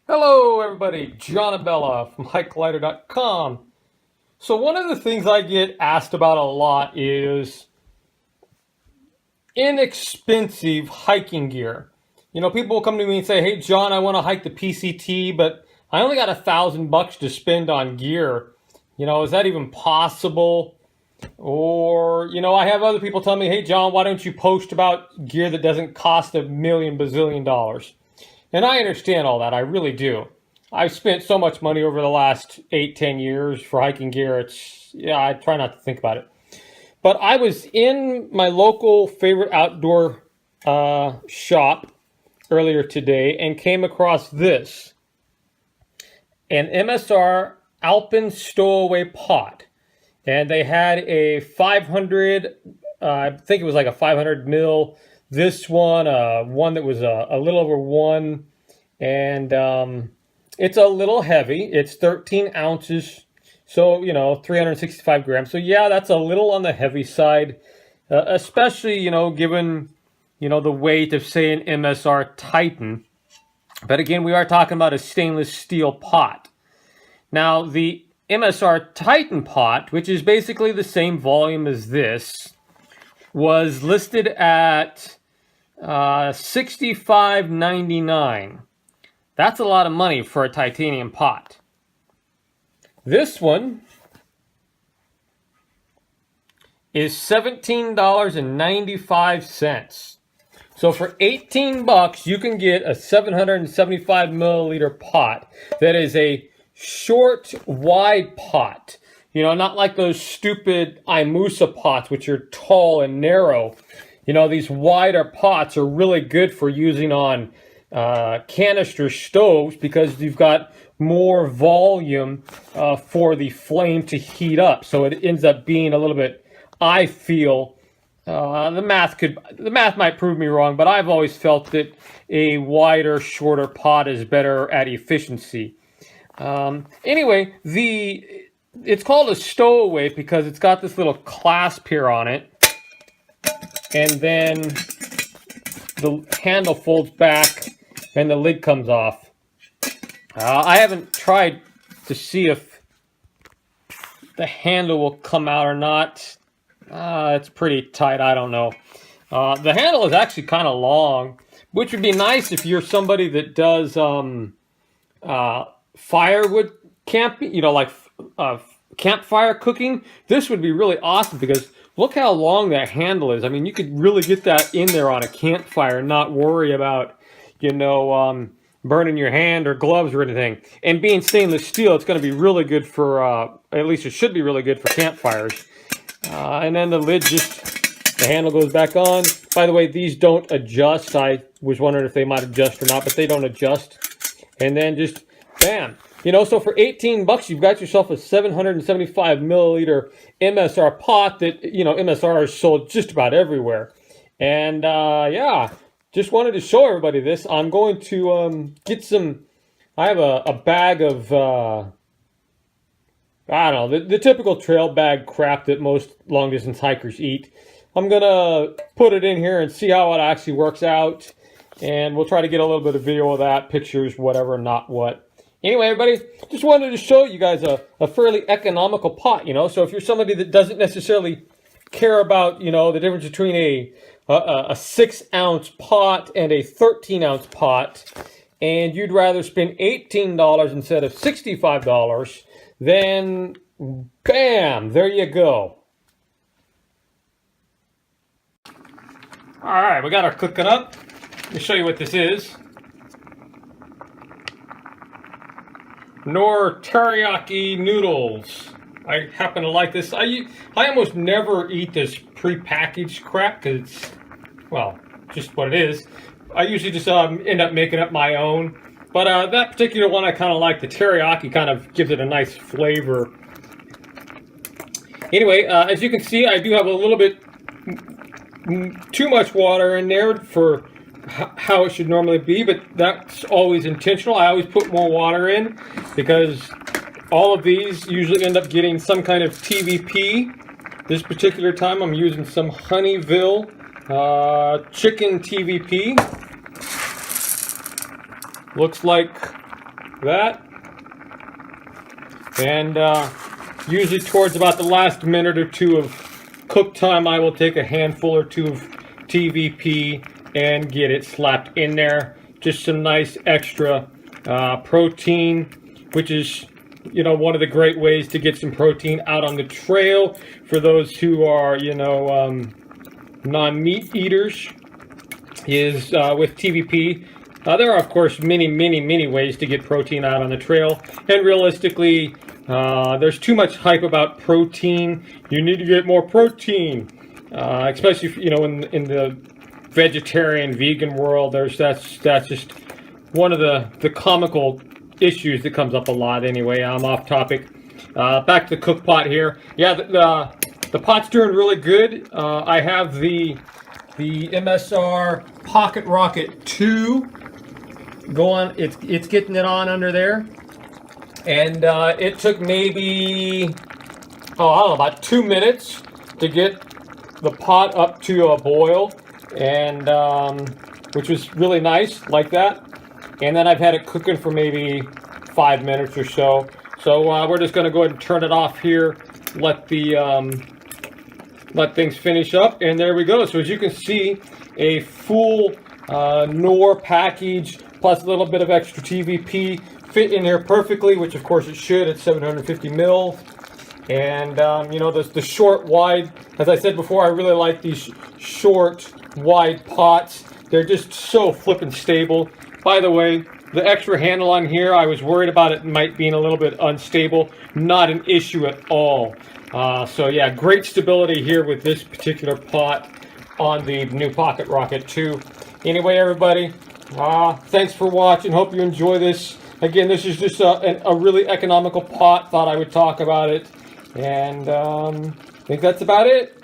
Hello everybody, John Abella from HikeGlider.com. So one of the things I get asked about a lot is inexpensive hiking gear. You know, people will come to me and say, hey John, I want to hike the PCT, but I only got $1,000 to spend on gear. You know, is that even possible? Or, you know, I have other people tell me, hey John, why don't you post about gear that doesn't cost a million bazillion dollars? And I understand all that. I really do. I've spent so much money over the last 8-10 years for hiking gear. I try not to think about it. But I was in my local favorite outdoor shop earlier today and came across this. An MSR Alpine Stowaway Pot. And they had a 500, I think it was like a 500 mil. This one, one that was a little over one, and it's a little heavy. It's 13 ounces, so, you know, 365 grams. So, yeah, that's a little on the heavy side, especially, you know, given, you know, the weight of, say, an MSR Titan. But again, we are talking about a stainless steel pot. Now, the MSR Titan pot, which is basically the same volume as this, was listed at $65.99. That's a lot of money for a titanium pot. This one is $17.95. So for $18, you can get a 775 milliliter pot that is a short, wide pot. You know, not like those stupid Imusa pots, which are tall and narrow. You know, these wider pots are really good for using on canister stoves because you've got more volume for the flame to heat up. So it ends up being a little bit, I feel, the math might prove me wrong, but I've always felt that a wider, shorter pot is better at efficiency. Anyway, it's called a stowaway because it's got this little clasp here on it. And then the handle folds back and the lid comes off. I haven't tried to see if the handle will come out or not. It's pretty tight, I don't know. The handle is actually kind of long, which would be nice if you're somebody that does firewood camping, you know, like campfire cooking. This would be really awesome because look how long that handle is. I mean, you could really get that in there on a campfire and not worry about, you know, burning your hand or gloves or anything. And being stainless steel, it's going to be really good for, at least it should be really good for campfires. And then the lid the handle goes back on. By the way, these don't adjust. I was wondering if they might adjust or not, but they don't adjust. And then just, bam. You know, so for $18, you've got yourself a 775 milliliter MSR pot that, you know, MSR is sold just about everywhere. And, yeah, just wanted to show everybody this. I'm going to get some, I have a bag of, I don't know, the typical trail bag crap that most long-distance hikers eat. I'm going to put it in here and see how it actually works out. And we'll try to get a little bit of video of that, pictures, whatever, not what. Anyway, everybody, just wanted to show you guys a fairly economical pot, you know. So if you're somebody that doesn't necessarily care about, you know, the difference between a 6-ounce pot and a 13-ounce pot, and you'd rather spend $18 instead of $65, then bam, there you go. All right, we got our cooking up. Let me show you what this is. Nor teriyaki noodles. I happen to like this. I almost never eat this prepackaged crap because it's, well, just what it is. I usually just end up making up my own. But that particular one I kind of like. The teriyaki kind of gives it a nice flavor. Anyway, as you can see, I do have a little bit too much water in there for how it should normally be, but that's always intentional. I always put more water in because all of these usually end up getting some kind of TVP. This particular time I'm using some Honeyville chicken TVP. Looks like that. And usually towards about the last minute or two of cook time, I will take a handful or two of TVP and get it slapped in there. Just some nice extra protein, which is, you know, one of the great ways to get some protein out on the trail for those who are, you know, non-meat eaters, is with TVP. There are, of course, many ways to get protein out on the trail, and realistically, there's too much hype about protein. You need to get more protein, especially, you know, in the vegetarian, vegan world. That's just one of the comical issues that comes up a lot. Anyway, I'm off topic. Back to the cook pot here. Yeah, the pot's doing really good. I have the MSR Pocket Rocket 2 going. It's getting it on under there, and it took maybe, I don't know, about 2 minutes to get the pot up to a boil, and which was really nice, like that. And then I've had it cooking for maybe 5 minutes or so. So we're just going to go ahead and turn it off here, let things finish up, and there we go. So as you can see, a full Knorr package plus a little bit of extra TVP fit in here perfectly, which of course it should at 750 mil. And you know, the short, wide, as I said before, I really like these short, wide pots. They're just so flippin' stable. By the way, the extra handle on here, I was worried about it might being a little bit unstable. Not an issue at all. So yeah, great stability here with this particular pot on the new Pocket Rocket 2. Anyway, everybody, thanks for watching. Hope you enjoy this. Again, this is just a really economical pot. Thought I would talk about it. And I think that's about it.